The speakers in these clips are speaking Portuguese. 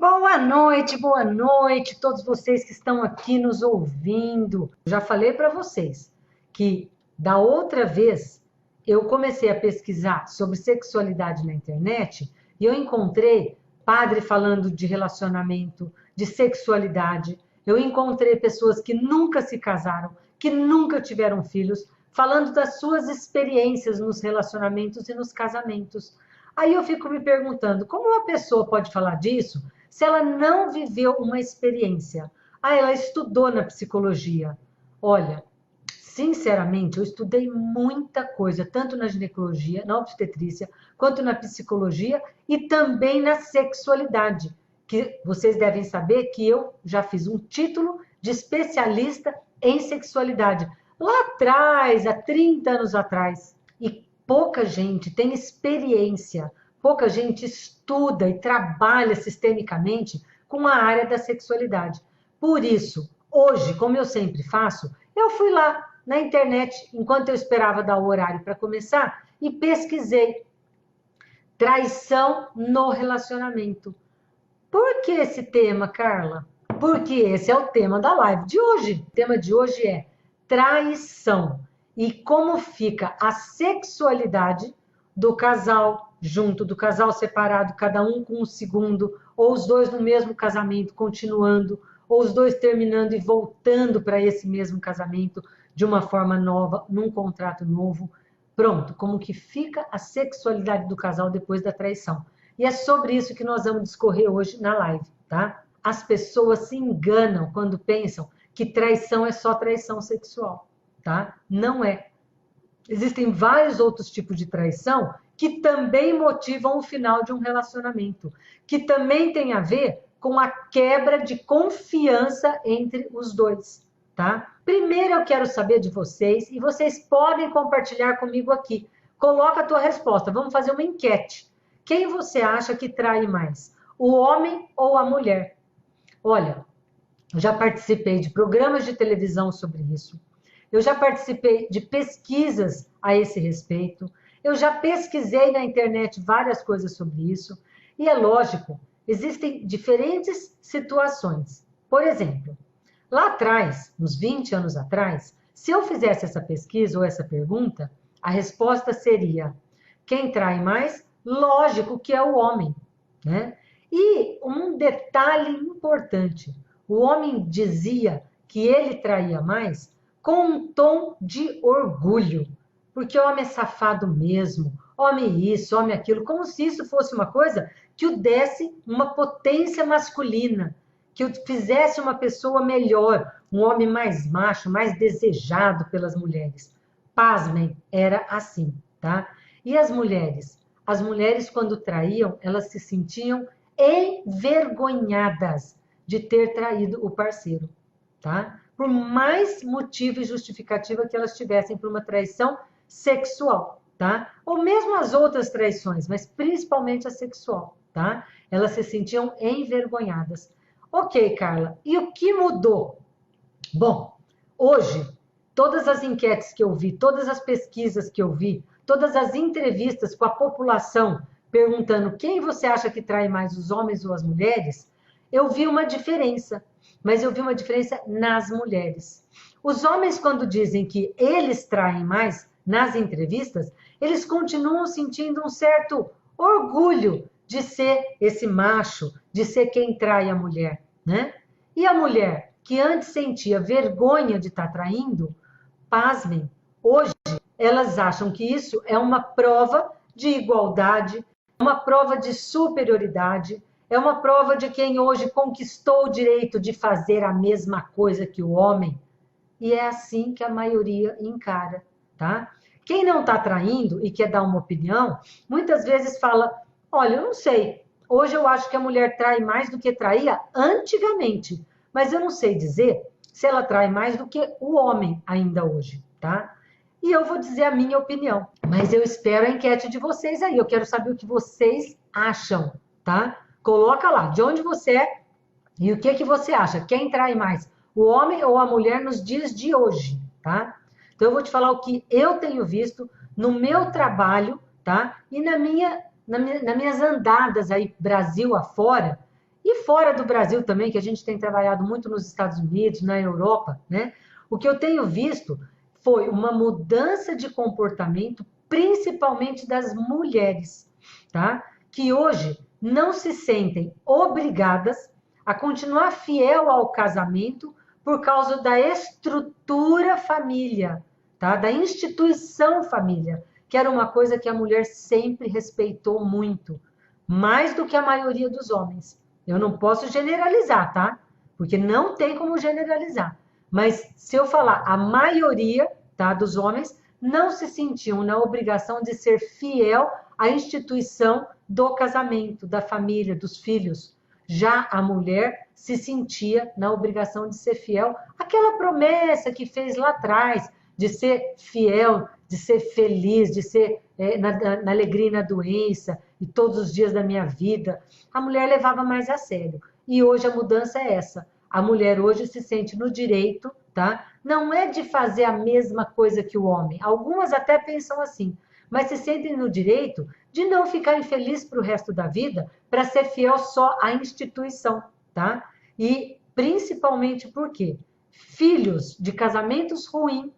Boa noite, todos vocês que estão aqui nos ouvindo. Já falei para vocês que da outra vez eu comecei a pesquisar sobre sexualidade na internet e eu encontrei padre falando de relacionamento, de sexualidade. Eu encontrei pessoas que nunca se casaram, que nunca tiveram filhos, falando das suas experiências nos relacionamentos e nos casamentos. Aí eu fico me perguntando, como uma pessoa pode falar disso se ela não viveu uma experiência? Ah, ela estudou na psicologia. Olha, sinceramente, eu estudei muita coisa, tanto na ginecologia, na obstetrícia, quanto na psicologia e também na sexualidade. Que vocês devem saber que eu já fiz um título de especialista em sexualidade. Lá atrás, há 30 anos atrás. E pouca gente tem experiência, pouca gente estuda e trabalha sistemicamente com a área da sexualidade. Por isso, hoje, como eu sempre faço, eu fui lá na internet, enquanto eu esperava dar o horário para começar, e pesquisei traição no relacionamento. Por que esse tema, Carla? Porque esse é o tema da live de hoje. O tema de hoje é traição e como fica a sexualidade do casal junto, do casal separado, cada um com o segundo, ou os dois no mesmo casamento continuando, ou os dois terminando e voltando para esse mesmo casamento de uma forma nova, num contrato novo. Pronto, como que fica a sexualidade do casal depois da traição. E é sobre isso que nós vamos discorrer hoje na live, tá? As pessoas se enganam quando pensam que traição é só traição sexual, tá? Não é. Existem vários outros tipos de traição que também motivam o final de um relacionamento, que também tem a ver com a quebra de confiança entre os dois, tá? Primeiro eu quero saber de vocês, e vocês podem compartilhar comigo aqui. Coloca a tua resposta, vamos fazer uma enquete. Quem você acha que trai mais? O homem ou a mulher? Olha, eu já participei de programas de televisão sobre isso. Eu já participei de pesquisas a esse respeito. Eu já pesquisei na internet várias coisas sobre isso. E é lógico, existem diferentes situações. Por exemplo, lá atrás, uns 20 anos atrás, se eu fizesse essa pesquisa ou essa pergunta, a resposta seria: quem trai mais? Lógico que é o homem, né? E um detalhe importante, o homem dizia que ele traía mais com um tom de orgulho, porque homem é safado mesmo, homem isso, homem aquilo, como se isso fosse uma coisa que o desse uma potência masculina, que o fizesse uma pessoa melhor, um homem mais macho, mais desejado pelas mulheres. Pasmem, era assim, tá? E as mulheres? As mulheres, quando traíam, elas se sentiam envergonhadas de ter traído o parceiro, tá? Por mais motivo e justificativa que elas tivessem para uma traição sexual, tá? Ou mesmo as outras traições, mas principalmente a sexual, tá? Elas se sentiam envergonhadas. Ok, Carla, e o que mudou? Bom, hoje, todas as enquetes que eu vi, todas as pesquisas que eu vi, todas as entrevistas com a população perguntando quem você acha que trai mais, os homens ou as mulheres, eu vi uma diferença, mas eu vi uma diferença nas mulheres. Os homens, quando dizem que eles traem mais nas entrevistas, eles continuam sentindo um certo orgulho de ser esse macho, de ser quem trai a mulher, né? E a mulher, que antes sentia vergonha de estar traindo, pasmem, hoje elas acham que isso é uma prova de igualdade, uma prova de superioridade, é uma prova de quem hoje conquistou o direito de fazer a mesma coisa que o homem. E é assim que a maioria encara, tá? Quem não está traindo e quer dar uma opinião, muitas vezes fala: olha, eu não sei, hoje eu acho que a mulher trai mais do que traía antigamente, mas eu não sei dizer se ela trai mais do que o homem ainda hoje, tá? E eu vou dizer a minha opinião, mas eu espero a enquete de vocês aí, eu quero saber o que vocês acham, tá? Coloca lá, de onde você é e o que você acha, quem trai mais, o homem ou a mulher nos dias de hoje, tá? Então eu vou te falar o que eu tenho visto no meu trabalho, tá? E nas minhas andadas aí, Brasil afora, e fora do Brasil também, que a gente tem trabalhado muito nos Estados Unidos, na Europa, né? O que eu tenho visto foi uma mudança de comportamento, principalmente das mulheres, tá? Que hoje não se sentem obrigadas a continuar fiel ao casamento por causa da estrutura família, tá? Da instituição família, que era uma coisa que a mulher sempre respeitou muito, mais do que a maioria dos homens. Eu não posso generalizar, tá? Porque não tem como generalizar. Mas se eu falar a maioria, tá, dos homens não se sentiam na obrigação de ser fiel à instituição do casamento, da família, dos filhos. Já a mulher se sentia na obrigação de ser fiel àquela promessa que fez lá atrás, de ser fiel, de ser feliz, de ser na alegria e na doença, e todos os dias da minha vida. A mulher levava mais a sério. E hoje a mudança é essa. A mulher hoje se sente no direito, tá? Não é de fazer a mesma coisa que o homem. Algumas até pensam assim, mas se sentem no direito de não ficar infeliz para o resto da vida, para ser fiel só à instituição, tá? E principalmente porque filhos de casamentos ruins,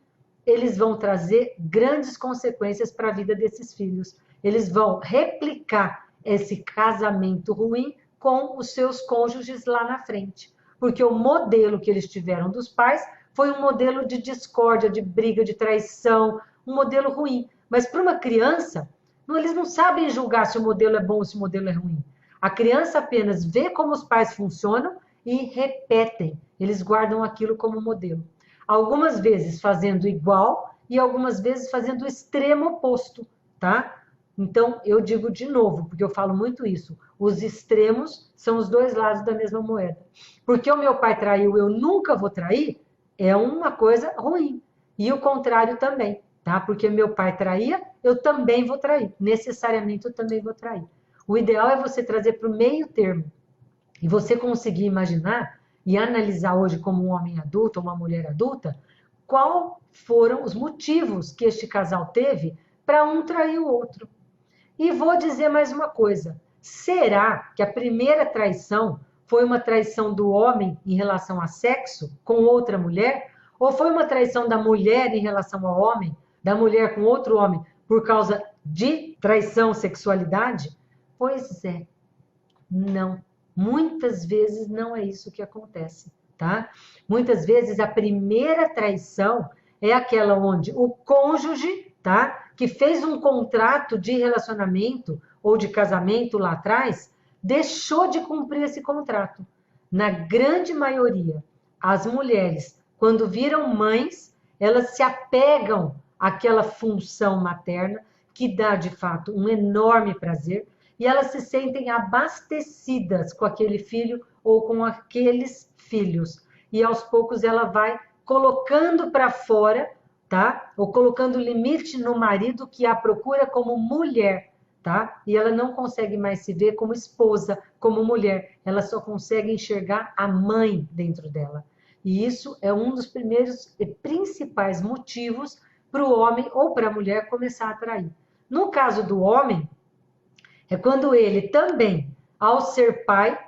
eles vão trazer grandes consequências para a vida desses filhos. Eles vão replicar esse casamento ruim com os seus cônjuges lá na frente. Porque o modelo que eles tiveram dos pais foi um modelo de discórdia, de briga, de traição, um modelo ruim. Mas para uma criança, eles não sabem julgar se o modelo é bom ou se o modelo é ruim. A criança apenas vê como os pais funcionam e repetem. Eles guardam aquilo como modelo. Algumas vezes fazendo igual e algumas vezes fazendo o extremo oposto, tá? Então, eu digo de novo, porque eu falo muito isso, os extremos são os dois lados da mesma moeda. Porque o meu pai traiu, eu nunca vou trair, é uma coisa ruim. E o contrário também, tá? Porque meu pai traía, eu também vou trair. Necessariamente eu também vou trair. O ideal é você trazer para o meio termo. E você conseguir imaginar e analisar hoje como um homem adulto ou uma mulher adulta, qual foram os motivos que este casal teve para um trair o outro. E vou dizer mais uma coisa. Será que a primeira traição foi uma traição do homem em relação a sexo com outra mulher? Ou foi uma traição da mulher em relação ao homem, da mulher com outro homem, por causa de traição, sexualidade? Pois é, não. Muitas vezes não é isso que acontece, tá? Muitas vezes a primeira traição é aquela onde o cônjuge, tá? Que fez um contrato de relacionamento ou de casamento lá atrás, deixou de cumprir esse contrato. Na grande maioria, as mulheres, quando viram mães, elas se apegam àquela função materna, que dá, de fato, um enorme prazer, e elas se sentem abastecidas com aquele filho ou com aqueles filhos. E aos poucos ela vai colocando para fora, tá? Ou colocando limite no marido que a procura como mulher, tá? E ela não consegue mais se ver como esposa, como mulher. Ela só consegue enxergar a mãe dentro dela. E isso é um dos primeiros e principais motivos para o homem ou para a mulher começar a trair. No caso do homem, é quando ele também, ao ser pai,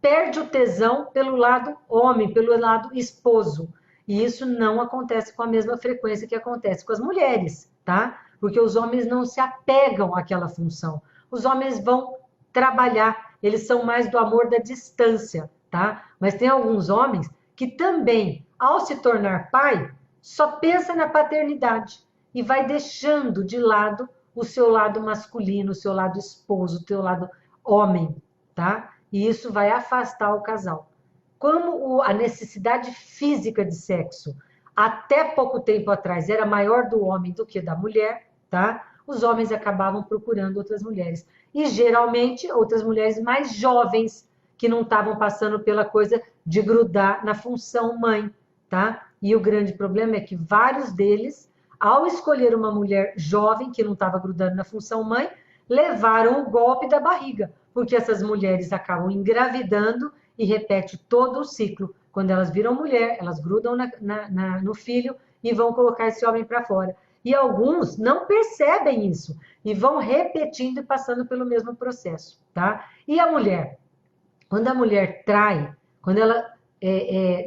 perde o tesão pelo lado homem, pelo lado esposo. E isso não acontece com a mesma frequência que acontece com as mulheres, tá? Porque os homens não se apegam àquela função. Os homens vão trabalhar, eles são mais do amor da distância, tá? Mas tem alguns homens que também, ao se tornar pai, só pensa na paternidade e vai deixando de lado o seu lado masculino, o seu lado esposo, o seu lado homem, tá? E isso vai afastar o casal. Como a necessidade física de sexo até pouco tempo atrás era maior do homem do que da mulher, tá? Os homens acabavam procurando outras mulheres. E geralmente outras mulheres mais jovens, que não estavam passando pela coisa de grudar na função mãe, tá? E o grande problema é que vários deles, ao escolher uma mulher jovem que não estava grudando na função mãe, levaram o golpe da barriga, porque essas mulheres acabam engravidando e repete todo o ciclo. Quando elas viram mulher, elas grudam no filho e vão colocar esse homem para fora. E alguns não percebem isso e vão repetindo e passando pelo mesmo processo, tá? E a mulher? Quando a mulher trai, quando ela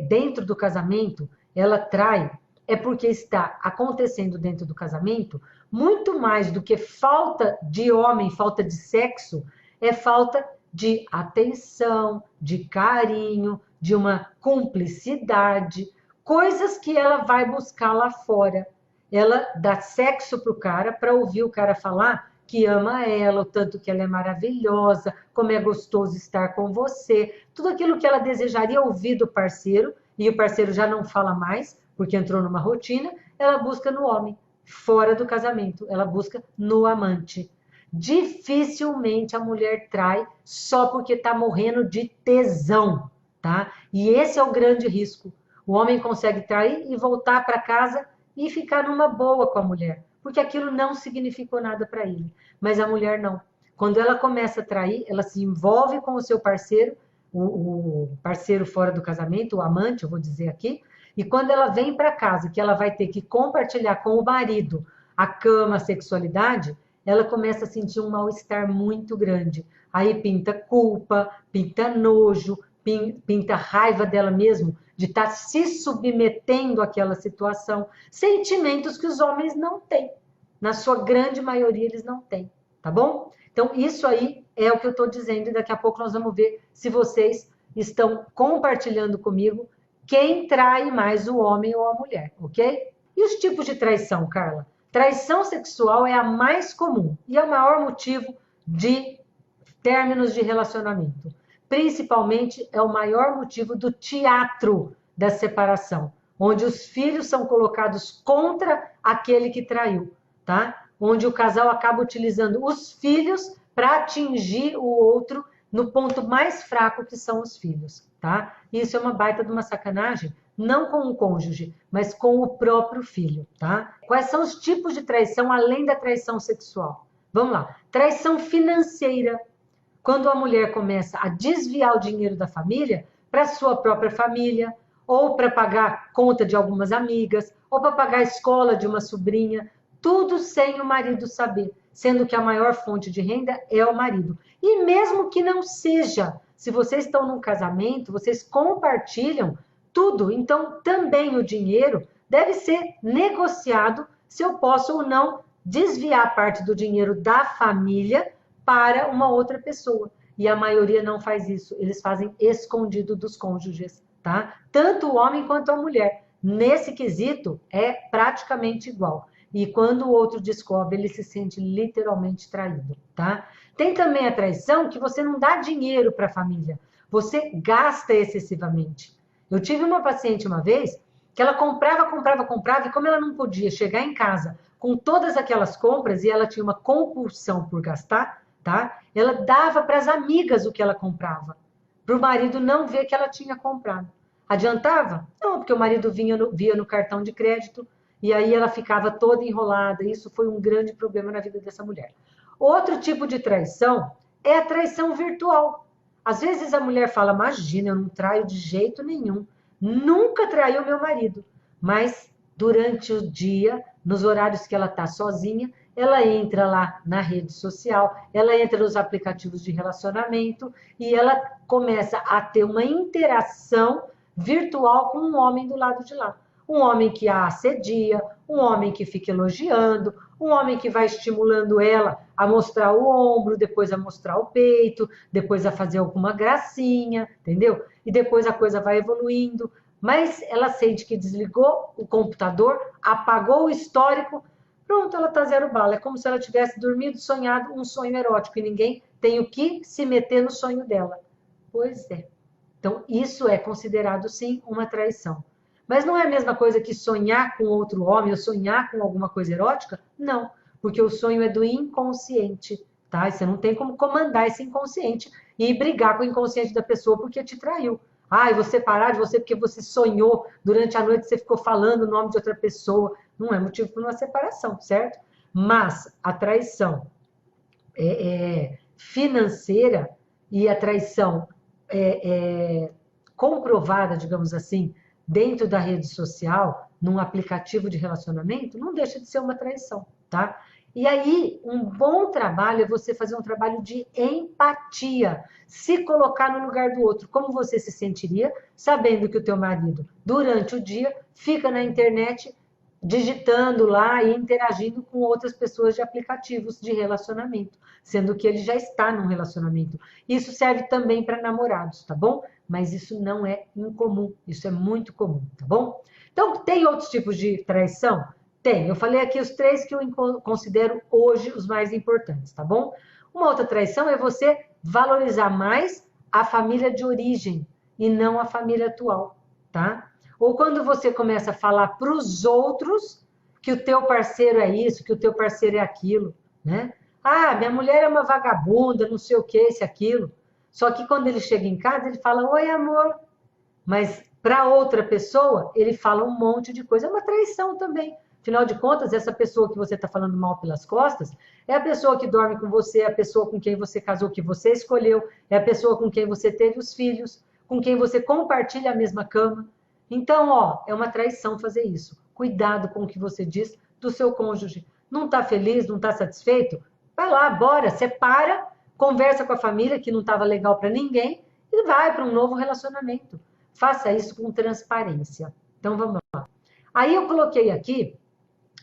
dentro do casamento, ela trai, é porque está acontecendo dentro do casamento muito mais do que falta de homem, falta de sexo, é falta de atenção, de carinho, de uma cumplicidade, coisas que ela vai buscar lá fora. Ela dá sexo pro cara para ouvir o cara falar que ama ela, o tanto que ela é maravilhosa, como é gostoso estar com você, tudo aquilo que ela desejaria ouvir do parceiro, e o parceiro já não fala mais, porque entrou numa rotina, ela busca no homem, fora do casamento, ela busca no amante. Dificilmente a mulher trai só porque está morrendo de tesão, tá? E esse é o grande risco. O homem consegue trair e voltar para casa e ficar numa boa com a mulher, porque aquilo não significou nada para ele. Mas a mulher não. Quando ela começa a trair, ela se envolve com o seu parceiro, o parceiro fora do casamento, o amante, eu vou dizer aqui, e quando ela vem para casa, que ela vai ter que compartilhar com o marido a cama, a sexualidade, ela começa a sentir um mal-estar muito grande. Aí pinta culpa, pinta nojo, pinta raiva dela mesmo, de estar se submetendo àquela situação. Sentimentos que os homens não têm. Na sua grande maioria, eles não têm. Tá bom? Então, isso aí é o que eu estou dizendo. E daqui a pouco nós vamos ver se vocês estão compartilhando comigo quem trai mais, o homem ou a mulher, ok? E os tipos de traição, Carla? Traição sexual é a mais comum e é o maior motivo de términos de relacionamento. Principalmente é o maior motivo do teatro da separação, onde os filhos são colocados contra aquele que traiu, tá? Onde o casal acaba utilizando os filhos para atingir o outro no ponto mais fraco, que são os filhos, tá? Isso é uma baita de uma sacanagem, não com o cônjuge, mas com o próprio filho, tá? Quais são os tipos de traição além da traição sexual? Vamos lá. Traição financeira. Quando a mulher começa a desviar o dinheiro da família para sua própria família, ou para pagar conta de algumas amigas, ou para pagar a escola de uma sobrinha, tudo sem o marido saber, sendo que a maior fonte de renda é o marido. E mesmo que não seja, se vocês estão num casamento, vocês compartilham tudo, então também o dinheiro deve ser negociado se eu posso ou não desviar parte do dinheiro da família para uma outra pessoa. E a maioria não faz isso, eles fazem escondido dos cônjuges, tá? Tanto o homem quanto a mulher. Nesse quesito, é praticamente igual. E quando o outro descobre, ele se sente literalmente traído, tá? Tem também a traição que você não dá dinheiro para a família, você gasta excessivamente. Eu tive uma paciente uma vez que ela comprava, e como ela não podia chegar em casa com todas aquelas compras e ela tinha uma compulsão por gastar, tá? Ela dava para as amigas o que ela comprava, para o marido não ver que ela tinha comprado. Adiantava? Não, porque o marido via no cartão de crédito e aí ela ficava toda enrolada. Isso foi um grande problema na vida dessa mulher. Outro tipo de traição é a traição virtual. Às vezes a mulher fala, imagina, eu não traio de jeito nenhum. Nunca traiu meu marido. Mas durante o dia, nos horários que ela está sozinha, ela entra lá na rede social, ela entra nos aplicativos de relacionamento e ela começa a ter uma interação virtual com um homem do lado de lá. Um homem que a assedia, um homem que fica elogiando, um homem que vai estimulando ela a mostrar o ombro, depois a mostrar o peito, depois a fazer alguma gracinha, entendeu? E depois a coisa vai evoluindo, mas ela sente que desligou o computador, apagou o histórico, pronto, ela tá zero bala. É como se ela tivesse dormido, sonhado um sonho erótico e ninguém tem o que se meter no sonho dela. Pois é. Então, isso é considerado, sim, uma traição. Mas não é a mesma coisa que sonhar com outro homem ou sonhar com alguma coisa erótica? Não, porque o sonho é do inconsciente, tá? E você não tem como comandar esse inconsciente e brigar com o inconsciente da pessoa porque te traiu. Ah, e você parar de você porque você sonhou durante a noite, você ficou falando o nome de outra pessoa. Não é motivo para uma separação, certo? Mas a traição financeira e a traição comprovada, digamos assim, dentro da rede social, num aplicativo de relacionamento, não deixa de ser uma traição, tá? E aí, um bom trabalho é você fazer um trabalho de empatia, se colocar no lugar do outro. Como você se sentiria sabendo que o teu marido, durante o dia, fica na internet digitando lá e interagindo com outras pessoas de aplicativos de relacionamento, sendo que ele já está num relacionamento. Isso serve também para namorados, tá bom? Mas isso não é incomum, isso é muito comum, tá bom? Então, tem outros tipos de traição? Tem. Eu falei aqui os 3 que eu considero hoje os mais importantes, tá bom? Uma outra traição é você valorizar mais a família de origem e não a família atual, tá? Ou quando você começa a falar para os outros que o teu parceiro é isso, que o teu parceiro é aquilo, né? Ah, minha mulher é uma vagabunda, não sei o que, esse, aquilo. Só que quando ele chega em casa, ele fala, oi, amor. Mas para outra pessoa, ele fala um monte de coisa. É uma traição também. Afinal de contas, essa pessoa que você está falando mal pelas costas é a pessoa que dorme com você, é a pessoa com quem você casou, que você escolheu, é a pessoa com quem você teve os filhos, com quem você compartilha a mesma cama. Então, ó, é uma traição fazer isso. Cuidado com o que você diz do seu cônjuge. Não está feliz, não está satisfeito? Vai lá, bora, separa, conversa com a família, que não estava legal para ninguém, e vai para um novo relacionamento. Faça isso com transparência. Então, vamos lá. Aí eu coloquei aqui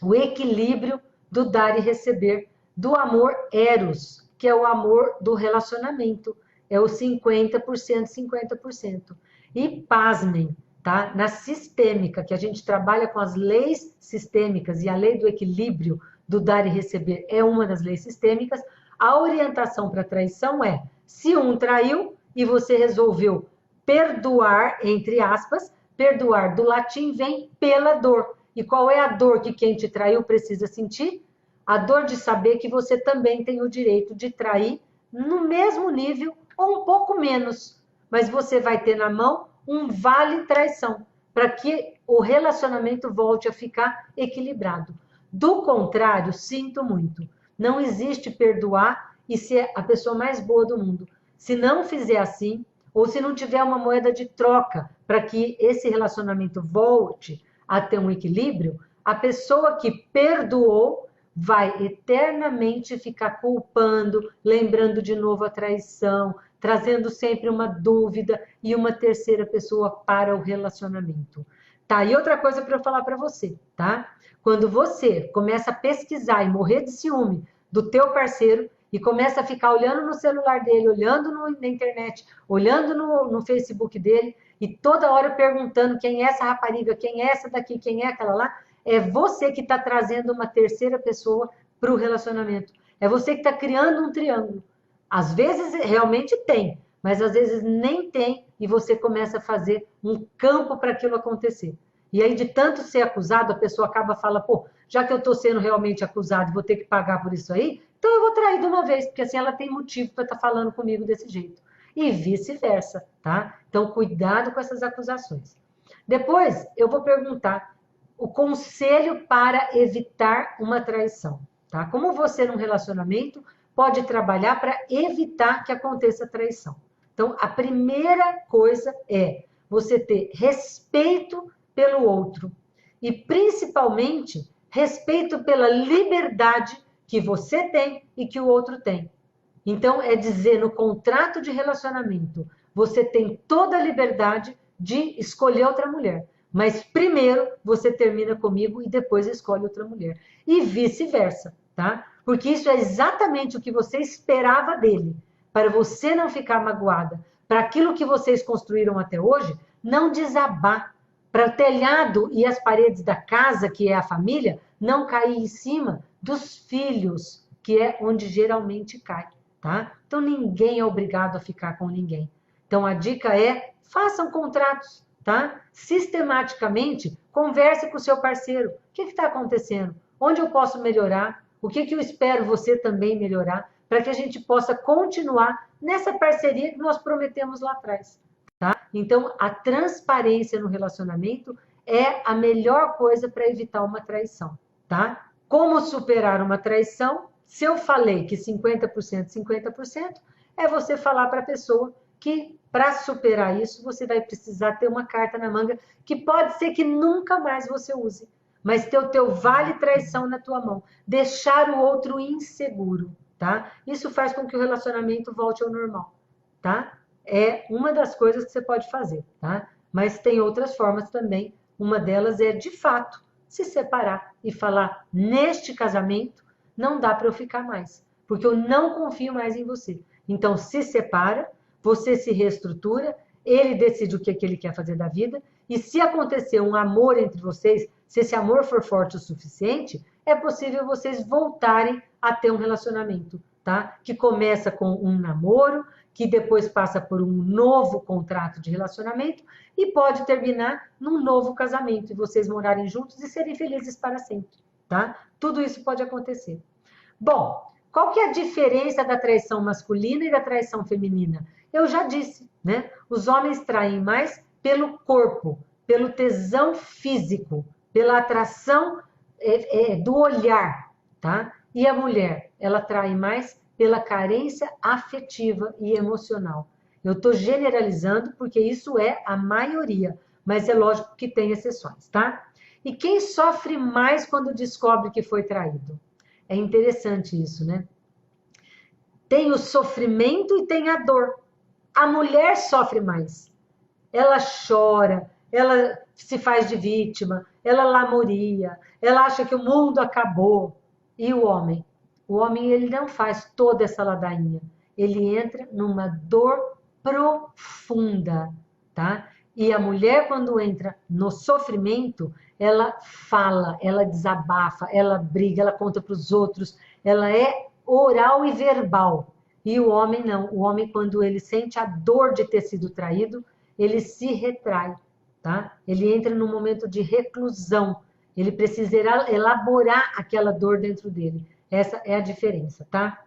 o equilíbrio do dar e receber, do amor eros, que é o amor do relacionamento. É o 50%, 50%. E pasmem, tá? Na sistêmica, que a gente trabalha com as leis sistêmicas e a lei do equilíbrio do dar e receber é uma das leis sistêmicas, a orientação para traição é, se um traiu e você resolveu perdoar, entre aspas, perdoar do latim vem pela dor. E qual é a dor que quem te traiu precisa sentir? A dor de saber que você também tem o direito de trair no mesmo nível ou um pouco menos. Mas você vai ter na mão um vale traição, para que o relacionamento volte a ficar equilibrado. Do contrário, sinto muito, não existe perdoar e ser a pessoa mais boa do mundo. Se não fizer assim, ou se não tiver uma moeda de troca para que esse relacionamento volte a ter um equilíbrio, a pessoa que perdoou vai eternamente ficar culpando, lembrando de novo a traição, trazendo sempre uma dúvida e uma terceira pessoa para o relacionamento. Tá, e outra coisa para eu falar para você, tá? Quando você começa a pesquisar e morrer de ciúme do teu parceiro e começa a ficar olhando no celular dele, olhando na internet, olhando no Facebook dele e toda hora perguntando quem é essa rapariga, quem é essa daqui, quem é aquela lá, é você que está trazendo uma terceira pessoa para o relacionamento. É você que está criando um triângulo. Às vezes realmente tem, mas às vezes nem tem e você começa a fazer um campo para aquilo acontecer. E aí, de tanto ser acusado, a pessoa acaba falando, pô, já que eu estou sendo realmente acusado e vou ter que pagar por isso aí, então eu vou trair de uma vez, porque assim ela tem motivo para estar falando comigo desse jeito. E vice-versa, tá? Então, cuidado com essas acusações. Depois, eu vou perguntar o conselho para evitar uma traição, tá? Como você, num relacionamento, pode trabalhar para evitar que aconteça traição. Então, a primeira coisa é você ter respeito pelo outro e, principalmente, respeito pela liberdade que você tem e que o outro tem. Então, é dizer no contrato de relacionamento, você tem toda a liberdade de escolher outra mulher. Mas primeiro você termina comigo e depois escolhe outra mulher. E vice-versa, tá? Porque isso é exatamente o que você esperava dele. Para você não ficar magoada. Para aquilo que vocês construíram até hoje, não desabar. Para o telhado e as paredes da casa, que é a família, não cair em cima dos filhos, que é onde geralmente cai, tá? Então ninguém é obrigado a ficar com ninguém. Então a dica é, façam contratos, tá? Sistematicamente, converse com o seu parceiro. O que está acontecendo? Onde eu posso melhorar? O que eu espero você também melhorar? Para que a gente possa continuar nessa parceria que nós prometemos lá atrás. Tá? Então, a transparência no relacionamento é a melhor coisa para evitar uma traição. Tá? Como superar uma traição? Se eu falei que 50%, 50%, é você falar para a pessoa que para superar isso, você vai precisar ter uma carta na manga que pode ser que nunca mais você use. mas ter o teu vale traição na tua mão, deixar o outro inseguro, tá? Isso faz com que o relacionamento volte ao normal, tá? É uma das coisas que você pode fazer, tá? Mas tem outras formas também. Uma delas é, de fato, se separar e falar: neste casamento não dá para eu ficar mais, porque eu não confio mais em você. Então, se separa, você se reestrutura, ele decide o que ele quer fazer da vida, e se acontecer um amor entre vocês, se esse amor for forte o suficiente, é possível vocês voltarem a ter um relacionamento, tá? Que começa com um namoro, que depois passa por um novo contrato de relacionamento e pode terminar num novo casamento, e vocês morarem juntos e serem felizes para sempre, tá? Tudo isso pode acontecer. Bom, qual que é a diferença da traição masculina e da traição feminina? Eu já disse, né? Os homens traem mais pelo corpo, pelo tesão físico, pela atração do olhar, tá? E a mulher, ela trai mais pela carência afetiva e emocional. Eu estou generalizando porque isso é a maioria, mas é lógico que tem exceções, tá? E quem sofre mais quando descobre que foi traído? É interessante isso, né? Tem o sofrimento e tem a dor. A mulher sofre mais. Ela chora, ela se faz de vítima, ela lamoria, ela acha que o mundo acabou. E o homem? O homem, ele não faz toda essa ladainha. Ele entra numa dor profunda, tá? E a mulher, quando entra no sofrimento, ela fala, ela desabafa, ela briga, ela conta para os outros, ela é oral e verbal. E o homem não. O homem, quando ele sente a dor de ter sido traído, ele se retrai, tá? Ele entra num momento de reclusão. Ele precisa elaborar aquela dor dentro dele. Essa é a diferença, tá?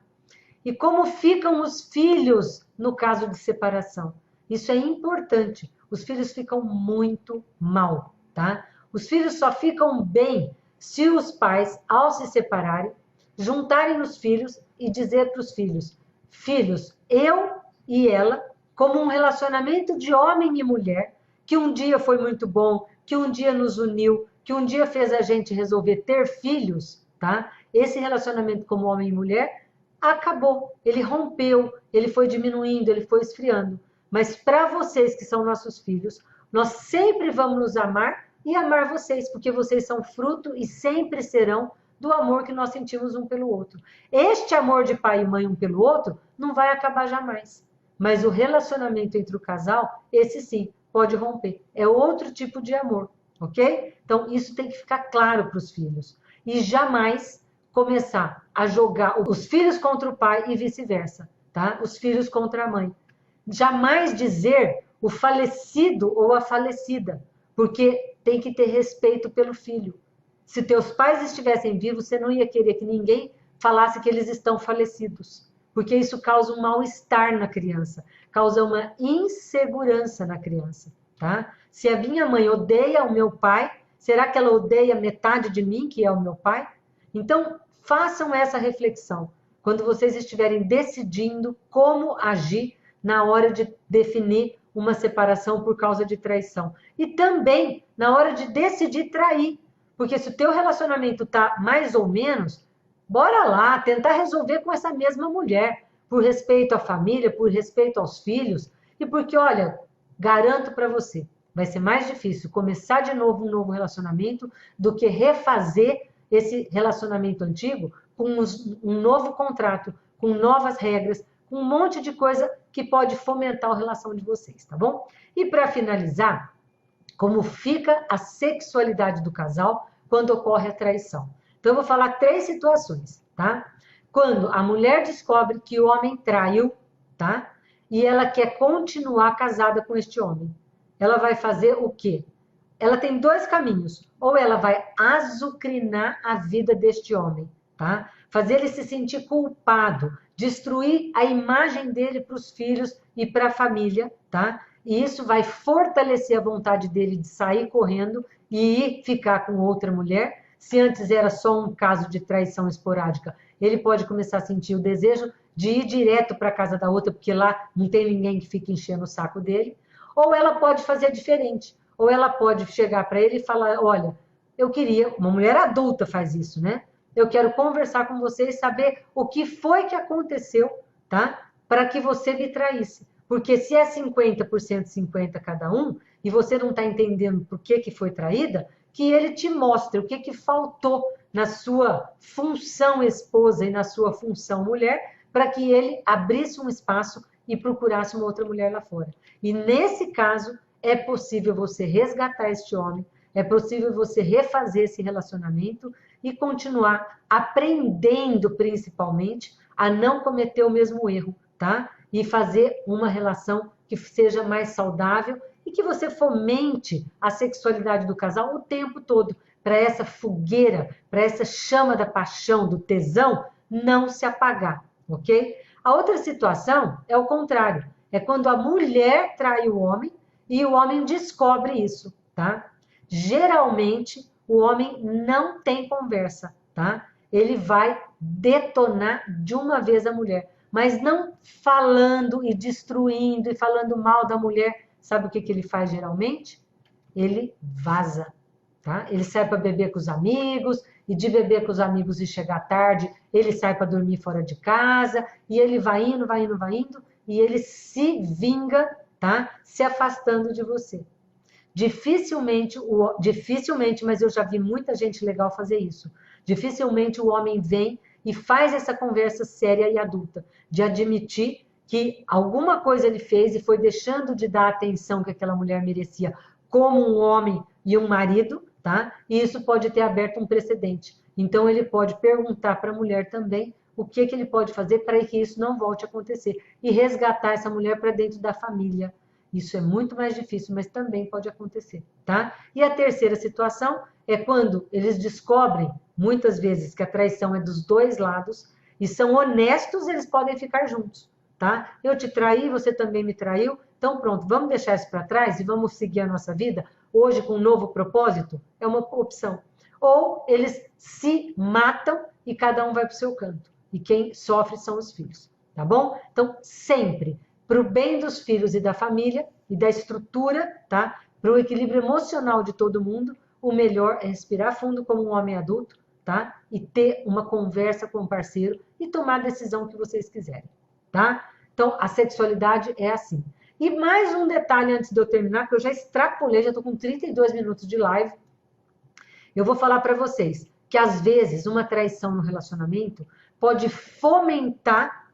E como ficam os filhos no caso de separação? Isso é importante. Os filhos ficam muito mal, tá? Os filhos só ficam bem se os pais, ao se separarem, juntarem os filhos e dizer para os filhos: filhos, eu e ela, como um relacionamento de homem e mulher, que um dia foi muito bom, que um dia nos uniu, que um dia fez a gente resolver ter filhos, tá? Esse relacionamento como homem e mulher acabou, ele rompeu, ele foi diminuindo, ele foi esfriando. Mas para vocês que são nossos filhos, nós sempre vamos nos amar e amar vocês, porque vocês são fruto e sempre serão do amor que nós sentimos um pelo outro. Este amor de pai e mãe um pelo outro não vai acabar jamais. Mas o relacionamento entre o casal, esse sim, pode romper. É outro tipo de amor, ok? Então, isso tem que ficar claro para os filhos. E jamais começar a jogar os filhos contra o pai e vice-versa, tá? Os filhos contra a mãe. Jamais dizer o falecido ou a falecida, porque tem que ter respeito pelo filho. Se teus pais estivessem vivos, você não ia querer que ninguém falasse que eles estão falecidos, porque isso causa um mal-estar na criança, causa uma insegurança na criança, tá? Se a minha mãe odeia o meu pai, será que ela odeia metade de mim, que é o meu pai? Então, façam essa reflexão quando vocês estiverem decidindo como agir na hora de definir uma separação por causa de traição. E também na hora de decidir trair. Porque se o teu relacionamento tá mais ou menos, bora lá, tentar resolver com essa mesma mulher. Por respeito à família, por respeito aos filhos. E porque, olha, garanto para você, vai ser mais difícil começar de novo um novo relacionamento do que refazer esse relacionamento antigo com um novo contrato, com novas regras, com um monte de coisa que pode fomentar a relação de vocês, tá bom? E para finalizar, como fica a sexualidade do casal quando ocorre a traição? Então, eu vou falar 3 situações, tá? Quando a mulher descobre que o homem traiu, tá? E ela quer continuar casada com este homem. Ela vai fazer o quê? Ela tem 2 caminhos. Ou ela vai azucrinar a vida deste homem, tá? Fazer ele se sentir culpado, destruir a imagem dele para os filhos e para a família, tá? E isso vai fortalecer a vontade dele de sair correndo e ir ficar com outra mulher. Se antes era só um caso de traição esporádica, ele pode começar a sentir o desejo de ir direto para a casa da outra, porque lá não tem ninguém que fique enchendo o saco dele. Ou ela pode fazer diferente. Ou ela pode chegar para ele e falar: olha, eu queria, uma mulher adulta faz isso, né? Eu quero conversar com você e saber o que foi que aconteceu, tá? Para que você me traísse. Porque se é 50%, 50% cada um, e você não está entendendo por que foi traída, que ele te mostre o que faltou na sua função esposa e na sua função mulher, para que ele abrisse um espaço e procurasse uma outra mulher lá fora. E nesse caso, é possível você resgatar este homem, é possível você refazer esse relacionamento e continuar aprendendo, principalmente, a não cometer o mesmo erro, tá? E fazer uma relação que seja mais saudável e que você fomente a sexualidade do casal o tempo todo, para essa fogueira, para essa chama da paixão, do tesão, não se apagar, ok? A outra situação é o contrário, é quando a mulher trai o homem e o homem descobre isso, tá? Geralmente, o homem não tem conversa, tá? Ele vai detonar de uma vez a mulher, mas não falando e destruindo e falando mal da mulher. Sabe o que ele faz geralmente? Ele vaza, tá? Ele sai para beber com os amigos, e de beber com os amigos e chegar tarde, ele sai para dormir fora de casa, e ele vai indo, vai indo, vai indo, e ele se vinga, tá? Se afastando de você. Dificilmente, mas eu já vi muita gente legal fazer isso. Dificilmente o homem vem e faz essa conversa séria e adulta, de admitir que alguma coisa ele fez e foi deixando de dar a atenção que aquela mulher merecia como um homem e um marido, tá? E isso pode ter aberto um precedente. Então ele pode perguntar para a mulher também o que ele pode fazer para que isso não volte a acontecer e resgatar essa mulher para dentro da família. Isso é muito mais difícil, mas também pode acontecer, tá? E a terceira situação é quando eles descobrem, muitas vezes, que a traição é dos dois lados e são honestos, eles podem ficar juntos, tá? Eu te traí, você também me traiu, então pronto, vamos deixar isso para trás e vamos seguir a nossa vida hoje com um novo propósito? É uma opção. Ou eles se matam e cada um vai para o seu canto. E quem sofre são os filhos, tá bom? Então, sempre, para o bem dos filhos e da família e da estrutura, tá? Para o equilíbrio emocional de todo mundo, o melhor é respirar fundo como um homem adulto, tá? E ter uma conversa com o parceiro e tomar a decisão que vocês quiserem, tá? Então, a sexualidade é assim. E mais um detalhe antes de eu terminar, que eu já extrapolei, já estou com 32 minutos de live. Eu vou falar para vocês que, às vezes, uma traição no relacionamento pode fomentar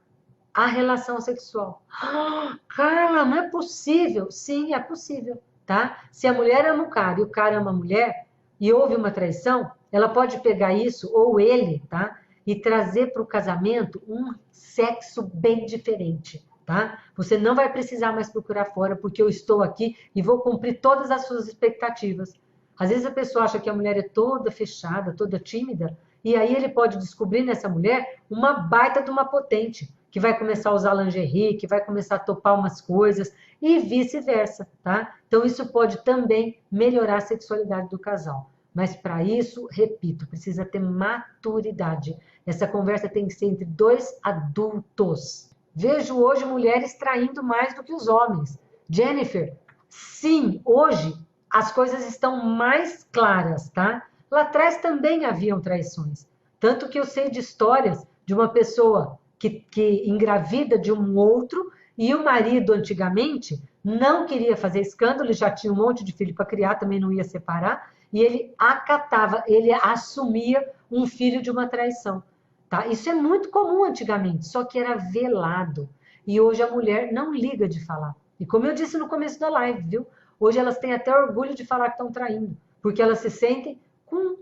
a relação sexual. Ah, Carla, não é possível. Sim, é possível, tá? Se a mulher ama o cara e o cara ama a mulher e houve uma traição, ela pode pegar isso, ou ele, tá? E trazer para o casamento um sexo bem diferente, tá? Você não vai precisar mais procurar fora, porque eu estou aqui e vou cumprir todas as suas expectativas. Às vezes a pessoa acha que a mulher é toda fechada, toda tímida, e aí ele pode descobrir nessa mulher uma baita de uma potente, que vai começar a usar lingerie, que vai começar a topar umas coisas, e vice-versa, tá? Então isso pode também melhorar a sexualidade do casal. Mas para isso, repito, precisa ter maturidade. Essa conversa tem que ser entre dois adultos. Vejo hoje mulheres traindo mais do que os homens. Jennifer, sim, hoje as coisas estão mais claras, tá? Lá atrás também haviam traições. Tanto que eu sei de histórias de uma pessoa que engravida de um outro e o marido, antigamente, não queria fazer escândalo, ele já tinha um monte de filho para criar, também não ia separar, e ele acatava, ele assumia um filho de uma traição. Tá? Isso é muito comum antigamente, só que era velado. E hoje a mulher não liga de falar. E como eu disse no começo da live, viu? Hoje elas têm até orgulho de falar que estão traindo, porque elas se sentem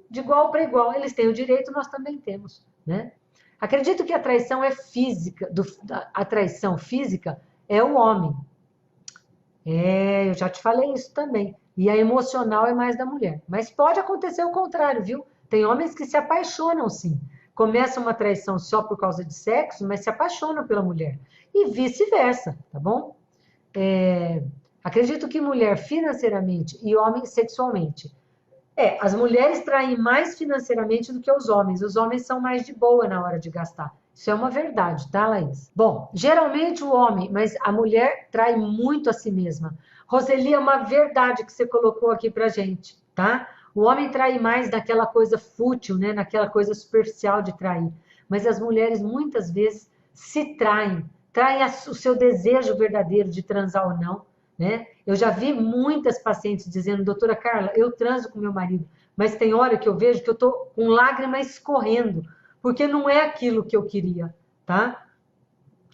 de igual para igual. Eles têm o direito, nós também temos, né? Acredito que a traição é física, a traição física é o homem. Eu já te falei isso também. E a emocional é mais da mulher. Mas pode acontecer o contrário, viu? Tem homens que se apaixonam, sim. Começa uma traição só por causa de sexo, mas se apaixonam pela mulher. E vice-versa, tá bom? Acredito que mulher financeiramente e homem sexualmente. As mulheres traem mais financeiramente do que os homens. Os homens são mais de boa na hora de gastar. Isso é uma verdade, tá, Laís? Bom, geralmente o homem, mas a mulher trai muito a si mesma. Roseli, é uma verdade que você colocou aqui pra gente, tá? O homem trai mais naquela coisa fútil, né? Naquela coisa superficial de trair. Mas as mulheres muitas vezes se traem, traem o seu desejo verdadeiro de transar ou não, né? Eu já vi muitas pacientes dizendo, doutora Carla, eu transo com meu marido, mas tem hora que eu vejo que eu tô com lágrimas escorrendo, porque não é aquilo que eu queria, tá?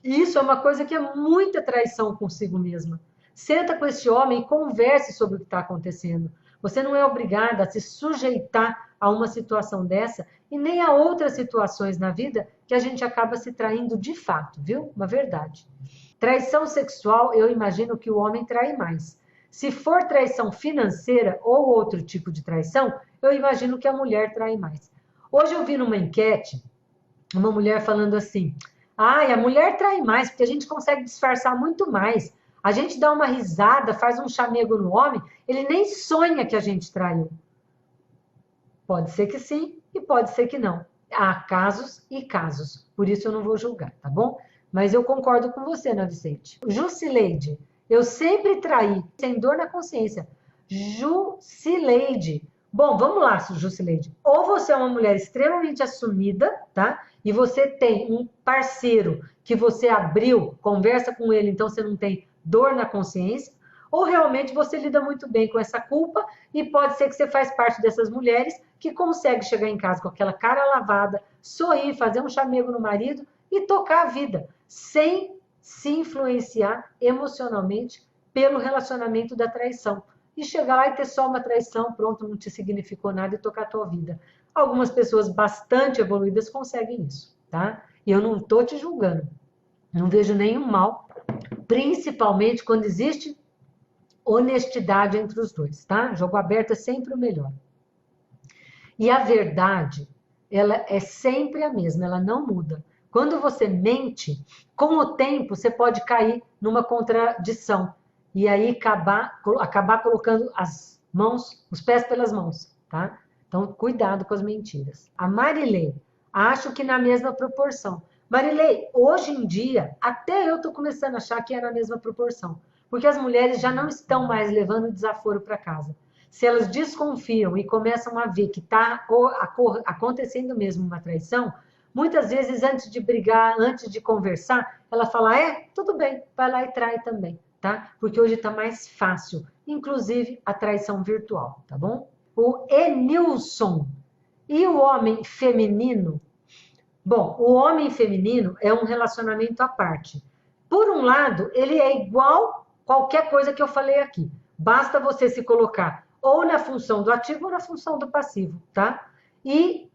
E isso é uma coisa que é muita traição consigo mesma. Senta com esse homem e converse sobre o que está acontecendo. Você não é obrigada a se sujeitar a uma situação dessa e nem a outras situações na vida que a gente acaba se traindo de fato, viu? Uma verdade. Traição sexual, eu imagino que o homem trai mais. Se for traição financeira ou outro tipo de traição, eu imagino que a mulher trai mais. Hoje eu vi numa enquete uma mulher falando assim: ai, a mulher trai mais, porque a gente consegue disfarçar muito mais. A gente dá uma risada, faz um chamego no homem, ele nem sonha que a gente traiu. Pode ser que sim e pode ser que não. Há casos e casos, por isso eu não vou julgar, tá bom? Mas eu concordo com você, Ana Vicente. Jusileide, eu sempre traí, sem dor na consciência. Jusileide. Bom, vamos lá, Jusileide. Ou você é uma mulher extremamente assumida, tá? E você tem um parceiro que você abriu, conversa com ele, então você não tem dor na consciência, ou realmente você lida muito bem com essa culpa e pode ser que você faz parte dessas mulheres que consegue chegar em casa com aquela cara lavada, sorrir, fazer um chamego no marido e tocar a vida, sem se influenciar emocionalmente pelo relacionamento da traição. E chegar lá e ter só uma traição, pronto, não te significou nada e tocar a tua vida. Algumas pessoas bastante evoluídas conseguem isso, tá? E eu não tô te julgando, não vejo nenhum mal, principalmente quando existe honestidade entre os dois, tá? Jogo aberto é sempre o melhor. E a verdade, ela é sempre a mesma, ela não muda. Quando você mente, com o tempo você pode cair numa contradição e aí acabar colocando as mãos, os pés pelas mãos, tá? Então, cuidado com as mentiras. A Marilei, acho que na mesma proporção. Marilei, hoje em dia, até eu tô começando a achar que é na mesma proporção. Porque as mulheres já não estão mais levando desaforo para casa. Se elas desconfiam e começam a ver que está acontecendo mesmo uma traição, muitas vezes antes de brigar, antes de conversar, ela fala, tudo bem, vai lá e trai também, tá? Porque hoje está mais fácil, inclusive a traição virtual, tá bom? O Enilson. E o homem feminino? Bom, o homem feminino é um relacionamento à parte. Por um lado, ele é igual qualquer coisa que eu falei aqui. Basta você se colocar ou na função do ativo ou na função do passivo, tá? E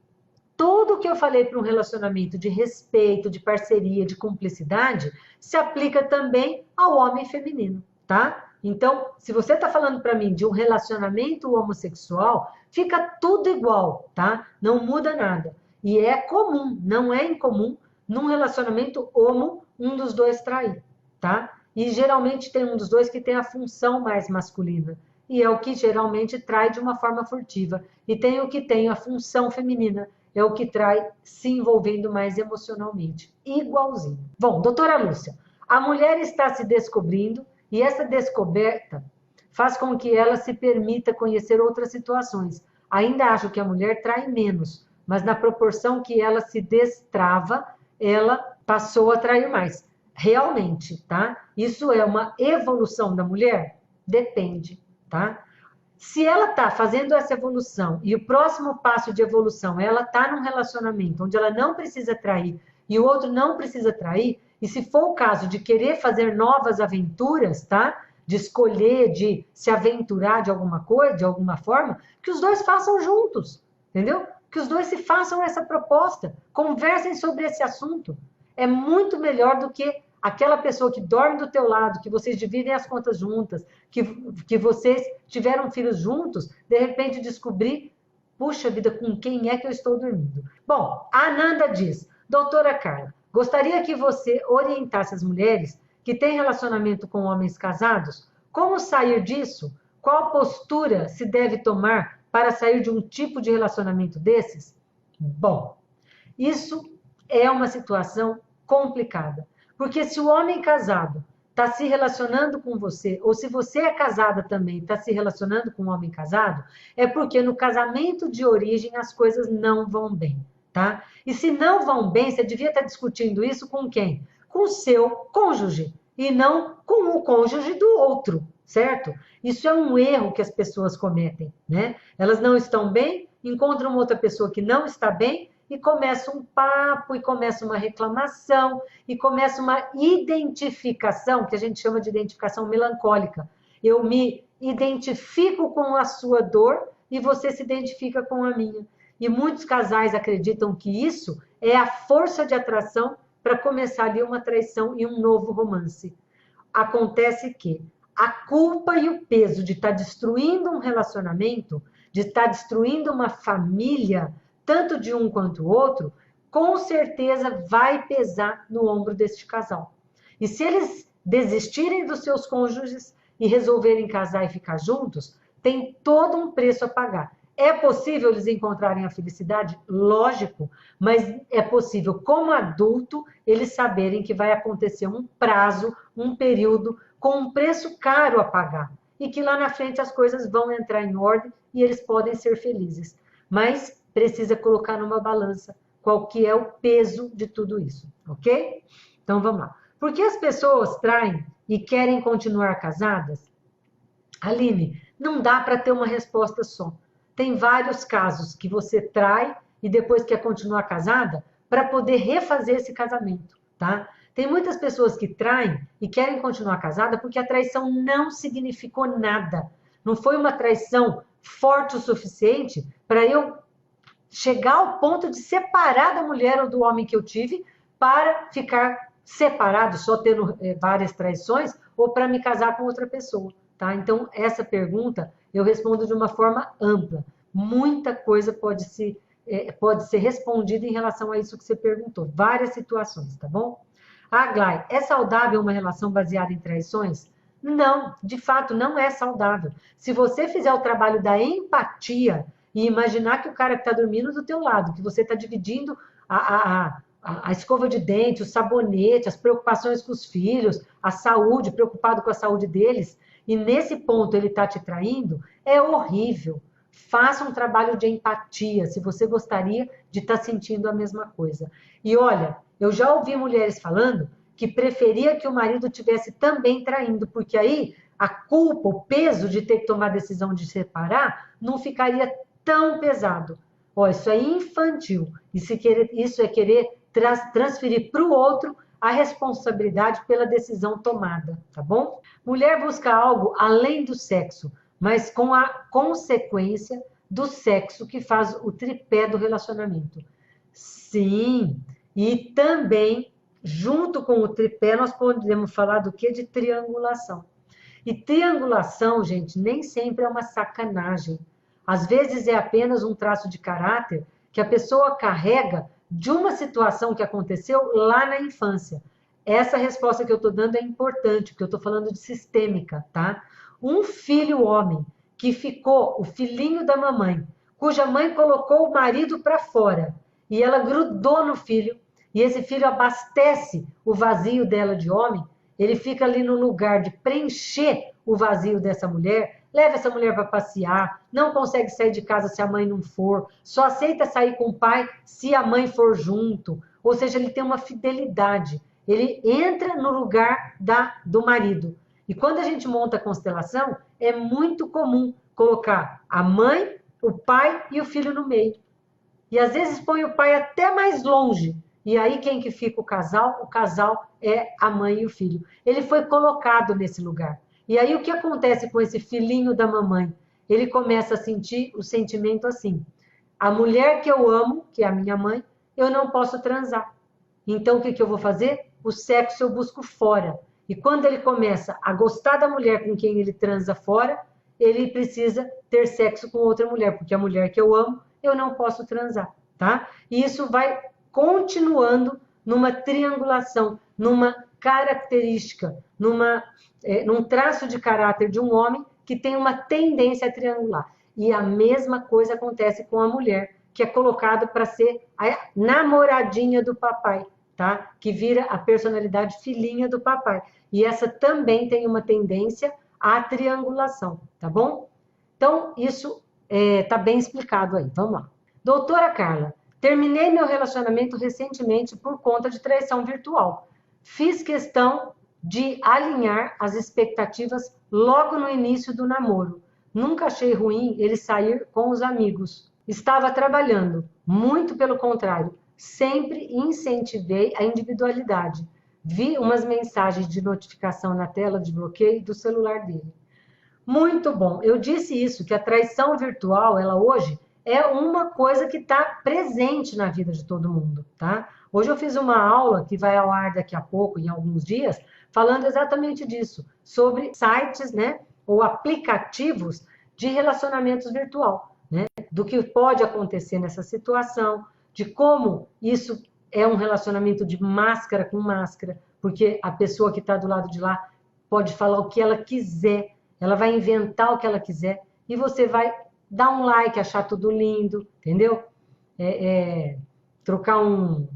tudo que eu falei para um relacionamento de respeito, de parceria, de cumplicidade, se aplica também ao homem feminino, tá? Então, se você está falando para mim de um relacionamento homossexual, fica tudo igual, tá? Não muda nada. E é comum, não é incomum, num relacionamento homo, um dos dois trair, tá? E geralmente tem um dos dois que tem a função mais masculina. E é o que geralmente trai de uma forma furtiva. E tem o que tem a função feminina. É o que trai se envolvendo mais emocionalmente. Igualzinho. Bom, doutora Lúcia, a mulher está se descobrindo e essa descoberta faz com que ela se permita conhecer outras situações. Ainda acho que a mulher trai menos, mas na proporção que ela se destrava, ela passou a trair mais. Realmente, tá? Isso é uma evolução da mulher? Depende, tá? Se ela tá fazendo essa evolução e o próximo passo de evolução, ela tá num relacionamento onde ela não precisa trair e o outro não precisa trair, e se for o caso de querer fazer novas aventuras, tá? De escolher, de se aventurar de alguma coisa, de alguma forma, que os dois façam juntos, entendeu? Que os dois se façam essa proposta, conversem sobre esse assunto. É muito melhor do que aquela pessoa que dorme do teu lado, que vocês dividem as contas juntas, que vocês tiveram filhos juntos, de repente descobrir, puxa vida, com quem é que eu estou dormindo? Bom, a Ananda diz, doutora Carla, gostaria que você orientasse as mulheres que têm relacionamento com homens casados, como sair disso? Qual postura se deve tomar para sair de um tipo de relacionamento desses? Bom, isso é uma situação complicada. Porque se o homem casado está se relacionando com você, ou se você é casada também, está se relacionando com um homem casado, é porque no casamento de origem as coisas não vão bem, tá? E se não vão bem, você devia estar discutindo isso com quem? Com o seu cônjuge, e não com o cônjuge do outro, certo? Isso é um erro que as pessoas cometem, né? Elas não estão bem, encontram uma outra pessoa que não está bem, e começa um papo, e começa uma reclamação, e começa uma identificação, que a gente chama de identificação melancólica. Eu me identifico com a sua dor e você se identifica com a minha. E muitos casais acreditam que isso é a força de atração para começar ali uma traição e um novo romance. Acontece que a culpa e o peso de estar destruindo um relacionamento, de estar destruindo uma família, tanto de um quanto o outro, com certeza vai pesar no ombro deste casal. E se eles desistirem dos seus cônjuges e resolverem casar e ficar juntos, tem todo um preço a pagar. É possível eles encontrarem a felicidade? Lógico, mas é possível, como adulto, eles saberem que vai acontecer um prazo, um período, com um preço caro a pagar. E que lá na frente as coisas vão entrar em ordem e eles podem ser felizes. Mas precisa colocar numa balança qual que é o peso de tudo isso, ok? Então vamos lá. Por que as pessoas traem e querem continuar casadas? Aline, não dá para ter uma resposta só. Tem vários casos que você trai e depois quer continuar casada para poder refazer esse casamento, tá? Tem muitas pessoas que traem e querem continuar casada porque a traição não significou nada. Não foi uma traição forte o suficiente para eu chegar ao ponto de separar da mulher ou do homem que eu tive para ficar separado, só tendo várias traições, ou para me casar com outra pessoa, tá? Então, essa pergunta eu respondo de uma forma ampla. Muita coisa pode ser respondida em relação a isso que você perguntou. Várias situações, tá bom? Glay, é saudável uma relação baseada em traições? Não, de fato, não é saudável. Se você fizer o trabalho da empatia e imaginar que o cara que está dormindo do teu lado, que você está dividindo a escova de dente, o sabonete, as preocupações com os filhos, a saúde, preocupado com a saúde deles, e nesse ponto ele está te traindo, é horrível. Faça um trabalho de empatia, se você gostaria de estar sentindo a mesma coisa. E olha, eu já ouvi mulheres falando que preferia que o marido tivesse também traindo, porque aí a culpa, o peso de ter que tomar a decisão de separar, não ficaria tão pesado. Ó, isso é infantil. Isso é querer transferir para o outro a responsabilidade pela decisão tomada, tá bom? Mulher busca algo além do sexo, mas com a consequência do sexo que faz o tripé do relacionamento. Sim, e também, junto com o tripé, nós podemos falar do quê? De triangulação. E triangulação, gente, nem sempre é uma sacanagem. Às vezes é apenas um traço de caráter que a pessoa carrega de uma situação que aconteceu lá na infância. Essa resposta que eu estou dando é importante, porque eu estou falando de sistêmica, tá? Um filho homem que ficou o filhinho da mamãe, cuja mãe colocou o marido para fora e ela grudou no filho, e esse filho abastece o vazio dela de homem, ele fica ali no lugar de preencher o vazio dessa mulher, leva essa mulher para passear, não consegue sair de casa se a mãe não for, só aceita sair com o pai se a mãe for junto. Ou seja, ele tem uma fidelidade. Ele entra no lugar do marido. E quando a gente monta a constelação, é muito comum colocar a mãe, o pai e o filho no meio. E às vezes põe o pai até mais longe. E aí quem que fica o casal? O casal é a mãe e o filho. Ele foi colocado nesse lugar. E aí o que acontece com esse filhinho da mamãe? Ele começa a sentir o sentimento assim: a mulher que eu amo, que é a minha mãe, eu não posso transar. Então o que eu vou fazer? O sexo eu busco fora. E quando ele começa a gostar da mulher com quem ele transa fora, ele precisa ter sexo com outra mulher, porque a mulher que eu amo, eu não posso transar, tá? E isso vai continuando numa triangulação, numa característica, num traço de caráter de um homem que tem uma tendência a triangular. E a mesma coisa acontece com a mulher, que é colocada para ser a namoradinha do papai, tá? Que vira a personalidade filhinha do papai. E essa também tem uma tendência à triangulação, tá bom? Então, isso tá bem explicado aí. Vamos lá. Doutora Carla, terminei meu relacionamento recentemente por conta de traição virtual. Fiz questão de alinhar as expectativas logo no início do namoro. Nunca achei ruim ele sair com os amigos. Estava trabalhando, muito pelo contrário, sempre incentivei a individualidade. Vi umas mensagens de notificação na tela de bloqueio do celular dele. Muito bom. Eu disse isso, que a traição virtual, ela hoje é uma coisa que está presente na vida de todo mundo, tá? Hoje eu fiz uma aula que vai ao ar daqui a pouco, em alguns dias, falando exatamente disso, sobre sites, né, ou aplicativos de relacionamentos virtual, né? Do que pode acontecer nessa situação, de como isso é um relacionamento de máscara com máscara, porque a pessoa que está do lado de lá pode falar o que ela quiser, ela vai inventar o que ela quiser, e você vai dar um like, achar tudo lindo, entendeu? Trocar um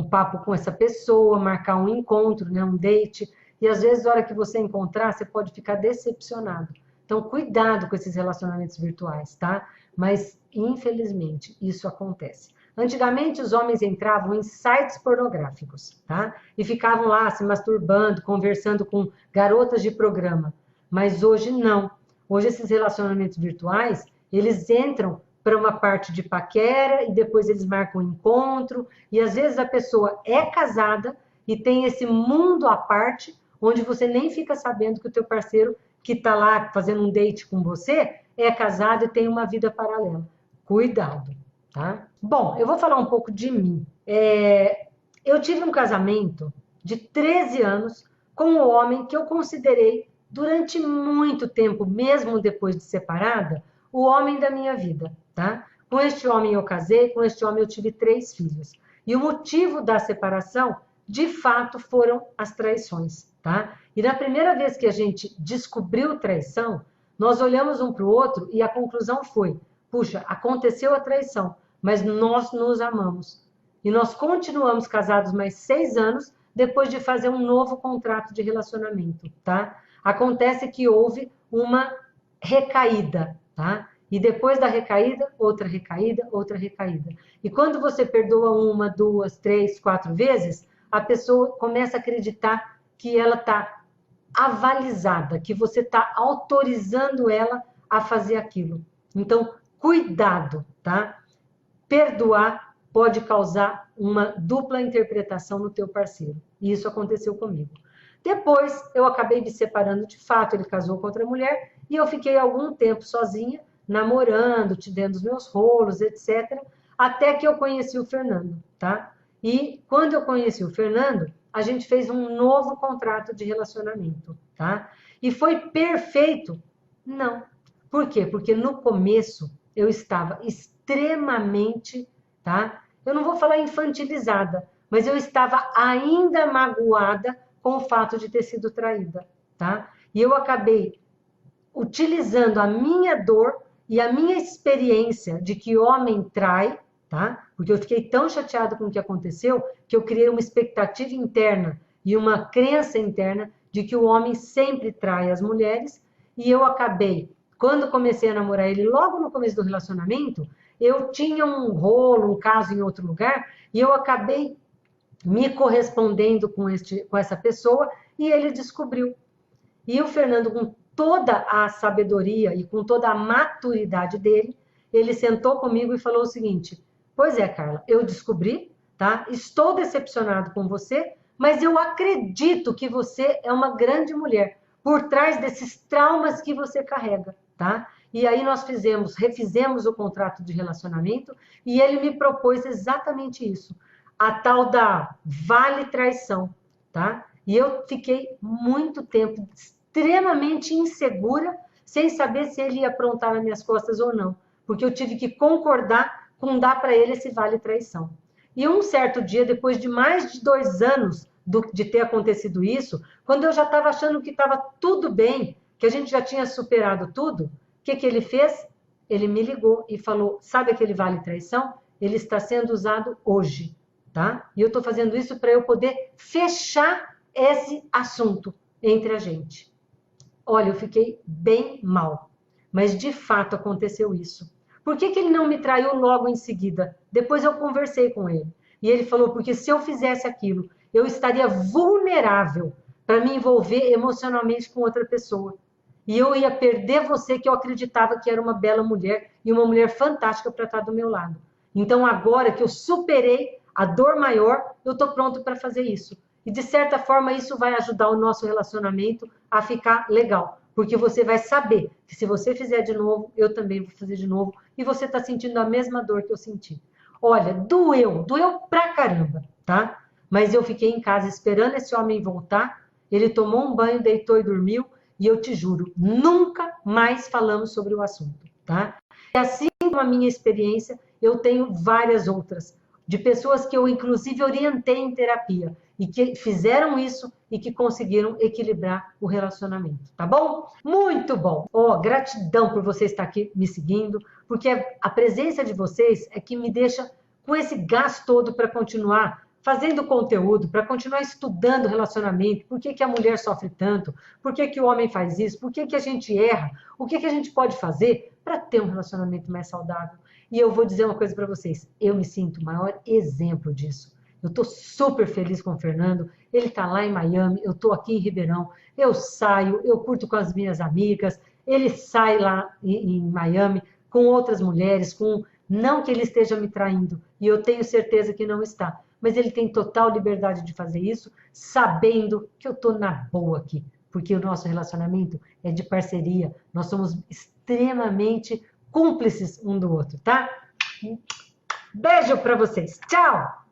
papo com essa pessoa, marcar um encontro, né, um date, e às vezes, na hora que você encontrar, você pode ficar decepcionado. Então, cuidado com esses relacionamentos virtuais, tá? Mas, infelizmente, isso acontece. Antigamente, os homens entravam em sites pornográficos, tá? E ficavam lá se masturbando, conversando com garotas de programa. Mas hoje, não. Hoje, esses relacionamentos virtuais, eles entram para uma parte de paquera e depois eles marcam um encontro. E, às vezes, a pessoa é casada e tem esse mundo à parte, onde você nem fica sabendo que o teu parceiro que está lá fazendo um date com você é casado e tem uma vida paralela. Cuidado, tá? Bom, eu vou falar um pouco de mim. Eu tive um casamento de 13 anos com um homem que eu considerei, durante muito tempo, mesmo depois de separada, o homem da minha vida, tá? Com este homem eu casei, com este homem eu tive 3 filhos. E o motivo da separação, de fato, foram as traições, tá? E na primeira vez que a gente descobriu traição, nós olhamos um para o outro e a conclusão foi, puxa, aconteceu a traição, mas nós nos amamos. E nós continuamos casados mais 6 anos depois de fazer um novo contrato de relacionamento, tá? Acontece que houve uma recaída, tá? E depois da recaída, outra recaída, outra recaída. E quando você perdoa 1, 2, 3, 4 vezes, a pessoa começa a acreditar que ela está avalizada, que você está autorizando ela a fazer aquilo. Então, cuidado, tá? Perdoar pode causar uma dupla interpretação no teu parceiro. E isso aconteceu comigo. Depois, eu acabei me separando de fato, ele casou com outra mulher, e eu fiquei algum tempo sozinha, namorando, te dando os meus rolos, etc., até que eu conheci o Fernando, tá? E quando eu conheci o Fernando, a gente fez um novo contrato de relacionamento, tá? E foi perfeito? Não. Por quê? Porque no começo eu estava extremamente, tá? Eu não vou falar infantilizada, mas eu estava ainda magoada com o fato de ter sido traída, tá? E eu acabei utilizando a minha dor e a minha experiência de que homem trai, tá? Porque eu fiquei tão chateada com o que aconteceu que eu criei uma expectativa interna e uma crença interna de que o homem sempre trai as mulheres, e eu acabei, quando comecei a namorar ele, logo no começo do relacionamento, eu tinha um rolo, um caso em outro lugar, e eu acabei me correspondendo com essa pessoa, e ele descobriu. E o Fernando, com toda a sabedoria e com toda a maturidade dele, ele sentou comigo e falou o seguinte: pois é, Carla, eu descobri, tá? Estou decepcionado com você, mas eu acredito que você é uma grande mulher por trás desses traumas que você carrega, tá? E aí nós refizemos o contrato de relacionamento e ele me propôs exatamente isso, a tal da vale traição, tá? E eu fiquei muito tempo extremamente insegura, sem saber se ele ia aprontar nas minhas costas ou não, porque eu tive que concordar com dar para ele esse vale traição. E um certo dia, depois de mais de 2 anos de ter acontecido isso, quando eu já estava achando que estava tudo bem, que a gente já tinha superado tudo, o que ele fez? Ele me ligou e falou: sabe aquele vale traição? Ele está sendo usado hoje. tá? E eu tô fazendo isso para eu poder fechar esse assunto entre a gente. Olha, eu fiquei bem mal, mas de fato aconteceu isso. Por que que ele não me traiu logo em seguida? Depois eu conversei com ele. E ele falou, porque se eu fizesse aquilo, eu estaria vulnerável para me envolver emocionalmente com outra pessoa. E eu ia perder você, que eu acreditava que era uma bela mulher e uma mulher fantástica para estar do meu lado. Então, agora que eu superei a dor maior, eu estou pronto para fazer isso. E, de certa forma, isso vai ajudar o nosso relacionamento a ficar legal. Porque você vai saber que se você fizer de novo, eu também vou fazer de novo. E você está sentindo a mesma dor que eu senti. Olha, doeu pra caramba, tá? Mas eu fiquei em casa esperando esse homem voltar. Ele tomou um banho, deitou e dormiu. E eu te juro, nunca mais falamos sobre o assunto, tá? E assim como a minha experiência, eu tenho várias outras, de pessoas que eu inclusive orientei em terapia, e que fizeram isso e que conseguiram equilibrar o relacionamento, tá bom? Muito bom! Ó, gratidão por você estar aqui me seguindo, porque a presença de vocês é que me deixa com esse gás todo para continuar fazendo conteúdo, para continuar estudando relacionamento, por que que a mulher sofre tanto, por que que o homem faz isso, por que que a gente erra, o que que a gente pode fazer para ter um relacionamento mais saudável. E eu vou dizer uma coisa para vocês, eu me sinto o maior exemplo disso. Eu estou super feliz com o Fernando, ele está lá em Miami, eu estou aqui em Ribeirão, eu saio, eu curto com as minhas amigas, ele sai lá em Miami com outras mulheres, não que ele esteja me traindo, e eu tenho certeza que não está, mas ele tem total liberdade de fazer isso, sabendo que eu estou na boa aqui, porque o nosso relacionamento é de parceria, nós somos extremamente cúmplices um do outro, tá? Beijo para vocês, tchau!